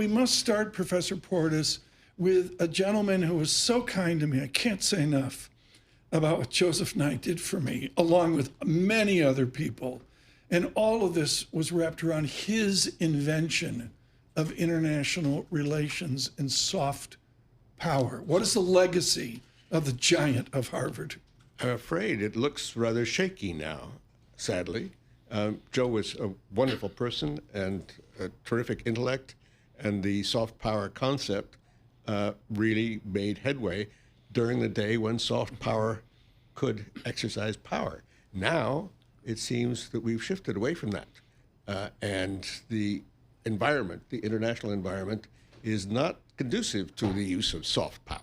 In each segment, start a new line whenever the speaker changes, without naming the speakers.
we must start, Professor Portis, with a gentleman who was so kind to me. I can't say enough about what Joseph Nye did for me, along with many other people. And all of this was wrapped around his invention of international relations and soft power. What is the legacy of the giant of Harvard?
I'm afraid it looks rather shaky now, sadly. Joe was a wonderful person and a terrific intellect, and the soft power concept really made headway during the day when soft power could exercise power. Now, it seems that we've shifted away from that. And the environment, the international environment, is not conducive to the use of soft power.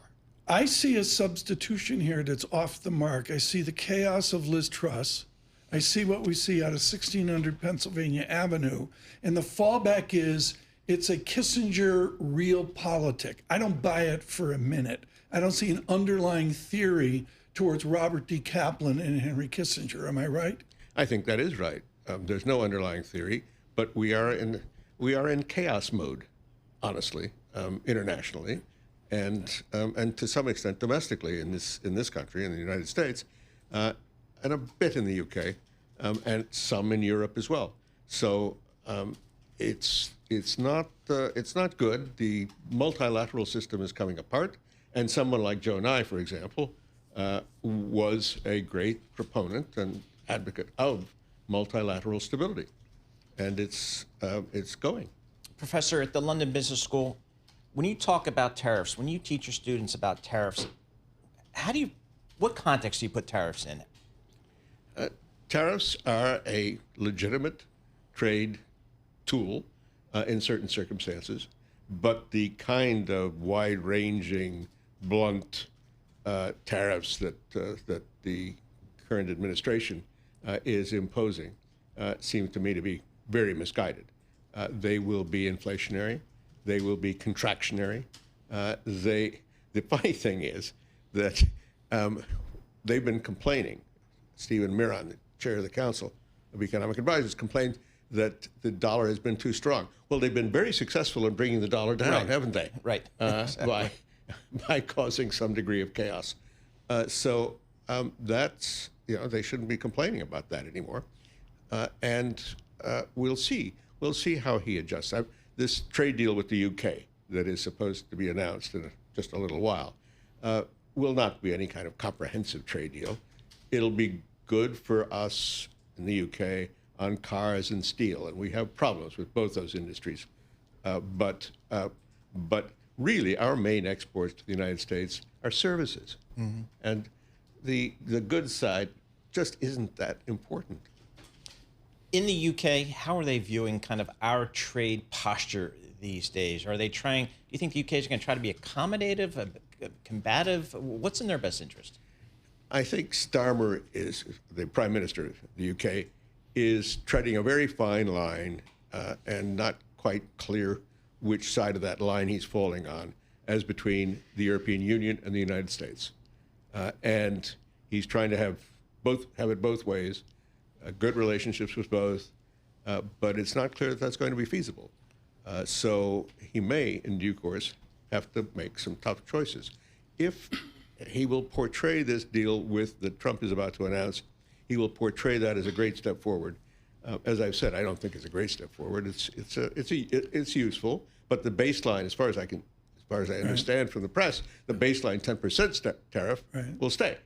I see a substitution here that's off the mark. I see the chaos of Liz Truss. I see what we see out of 1600 Pennsylvania Avenue. And the fallback is it's a Kissinger realpolitik. I don't buy it for a minute. I don't see an underlying theory towards Robert D. Kaplan and Henry Kissinger. Am I right?
I think that is right. There's no underlying theory, but we are in chaos mode, honestly, internationally, and to some extent domestically in this country, in the United States, and a bit in the UK, and some in Europe as well. So it's not good. The multilateral system is coming apart, and someone like Joe Nye, for example, was a great proponent and advocate of multilateral stability, and it's going.
Professor, at the London Business School, when you talk about tariffs, when you teach your students about tariffs, what context do you put tariffs in?
Tariffs are a legitimate trade tool in certain circumstances, but the kind of wide-ranging, blunt tariffs that the current administration is imposing seem to me to be very misguided. They will be inflationary. They will be contractionary. The funny thing is that they've been complaining. Stephen Miron, the chair of the Council of Economic Advisors, complained that the dollar has been too strong. Well, they've been very successful in bringing the dollar down, haven't they?
Right.
Exactly. By causing some degree of chaos. So that's, they shouldn't be complaining about that anymore. And we'll see. We'll see how he adjusts. This trade deal with the UK that is supposed to be announced in just a little while will not be any kind of comprehensive trade deal. It'll be good for us in the UK on cars and steel, and we have problems with both those industries. But really, our main exports to the United States are services, and the goods side just isn't that important.
In the UK, how are they viewing kind of our trade posture these days? Are they trying, do you think the UK is going to try to be accommodative, combative? What's in their best interest?
I think Starmer is, the Prime Minister of the UK, is treading a very fine line and not quite clear which side of that line he's falling on, as between the European Union and the United States. And he's trying to have it both ways, good relationships with both, but it's not clear that that's going to be feasible. So he may, in due course, have to make some tough choices. If he will portray this deal that Trump is about to announce, he will portray that as a great step forward. As I've said, I don't think it's a great step forward. It's useful, but the baseline, as far as I understand from the press, the baseline 10% tariff will stay.